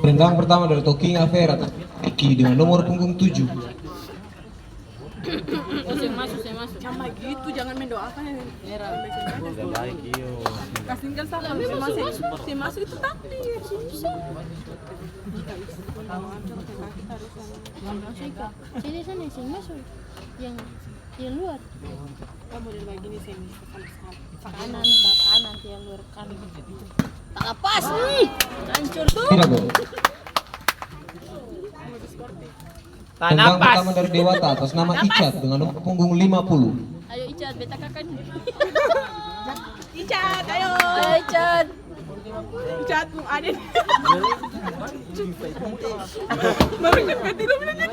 Tendangan pertama dari Toking Aver atas Iki dengan nomor punggung 7. Masuk. Sama gitu, jangan mendoakan yang merah. Udah baik iyo. Kasihkan sama si masuk itu takdir. Susah. Sini sana sini masuk. Yang luar. Kamu udah begini sini Kanan yang luar kanan. Tak lepas nih. Hancur tuh. Tidak gol. Tendangan pertama dari Dewata atas nama Icat dengan nomor punggung 50. Ayo Icat, beta kakak. Icat, ayo. Ayo Icat. Icat, Bung Aden. Baru nyepet itu bener.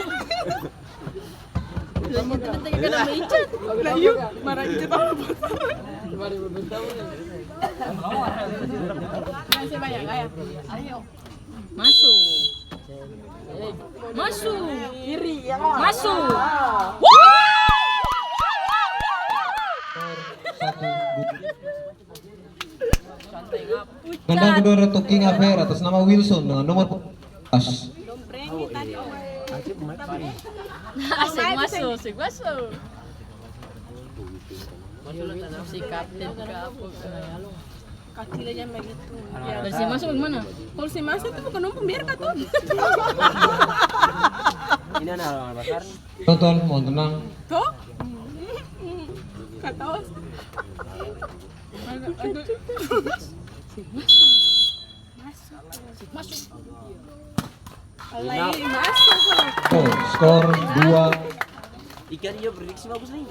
Lanjut beta kakak nama Icat. Lah yuk, marah Icat apa masih banyak ya? Ayo. Masuk. Kiri ya. Masuk. Tendangan kedua dari Toking Aver atas nama Wilson dengan nomor 14. Domprengin tadi. Asik masuk. Si kapten ke apa? Kaki aja begitu. Dari si masuk gimana? Kalau si masuk itu bukan numpang biar kata. Ini anak orang besar. Tonton, mohon tenang. Tuh. Kata Masuk. Alay, masuk. Skor 2. Ikan dia prediksi bagus nih.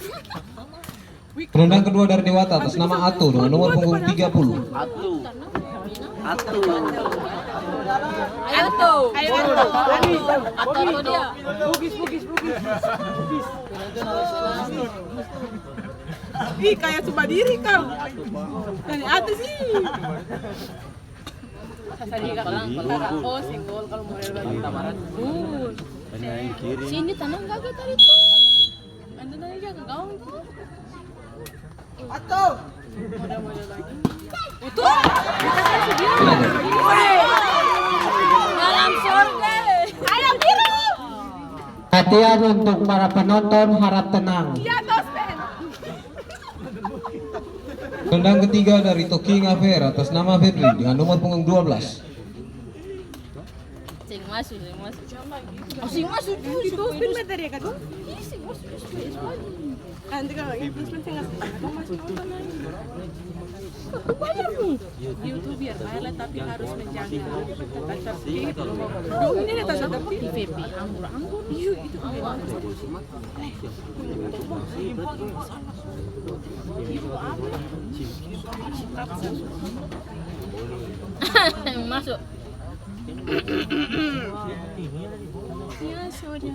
Tendangan kedua dari Dewata atas nama Ato dengan nomor punggung 30. Atu. Ayo tuh. Ayo dia. Bugis. Ih, kayak coba diri kau. Dari atas sih. Oh, singgol kalau model bagus. Sini tanam kagak tadi tuh. Anda tadi jaga gawang tuh. Model lagi. Itu. Dalam surga. Ayo biru. Hati-hati untuk para penonton, harap tenang. Iya, dosen. Tendangan ketiga dari Toking Aver atas nama Febri dengan nomor punggung 12. Sing masuk. Sing masuk itu spin materi kan? Sing masuk. Nanti kalau improvement saya nggak masuk nonton lagi. Banyak nih. YouTube biar pilot tapi harus menjaga tetap tertib. Ini tetap tertib. Di VP anggur. Iya itu. Masuk. Iya sudah.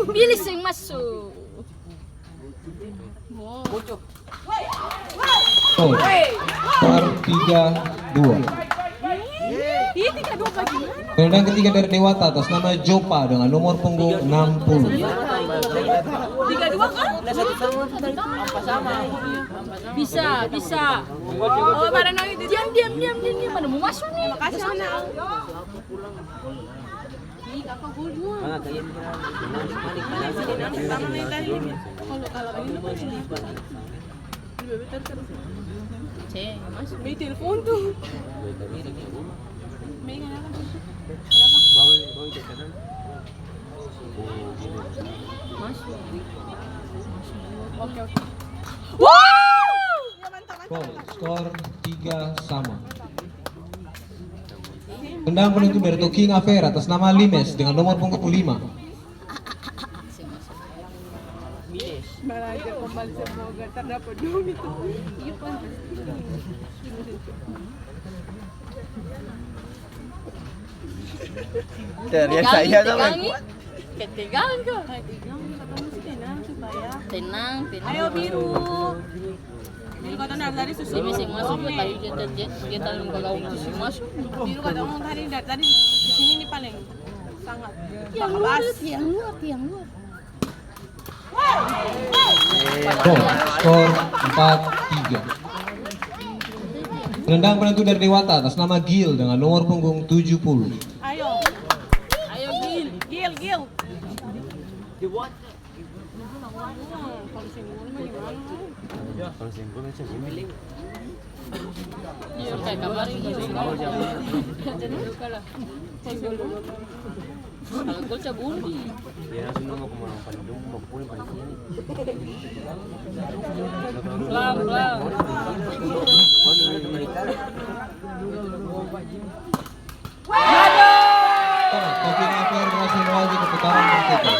Pilih sing masuk. Skor 3-2. Ini 3-2 pagi. Tendangan ketiga dari Dewata atas nama Jopa dengan nomor punggung 60. 3-2 kan? Bisa. Oh, pada nang itu. Diam. Mana mau masuk nih? Makasih anak. Ih, kakak gol dua. Kalau ini lupa sini. Cek, masuk. May telepon tuh. May kenapa? Masuk. Oke. Wow! Ya mantap. Skor 3 sama. Tendangan penutup dari Toking Aver atas nama Limes dengan nomor punggung 5. Belajar kembali semoga terdapat dong itu. Iya pantas. Dari saya sama. Ketegangan kok. Tenang. Ayo biru. Biru kata nak tadi susu. Dia masih masuk tadi dia tanam ke gaung masuk. Biru kata orang tadi di sini nih paling. sangat. Yang luar, yang luar, yang luar. Gol. Skor 4-3. Penendang penentu dari Dewata atas nama Gil dengan nomor punggung 70. Ayo. Ayo Gil. Gil, Gil. Kalau singgul mah gimana? Kalau simpul macam ini. Iya, kayak kabar ini. Jadi luka lah. Kalau gol cabul. Dia langsung mau kemana Bandung, mau pulang pada sini. Pelan, pelan. Kevin FR berhasil melaju ke putaran berikutnya.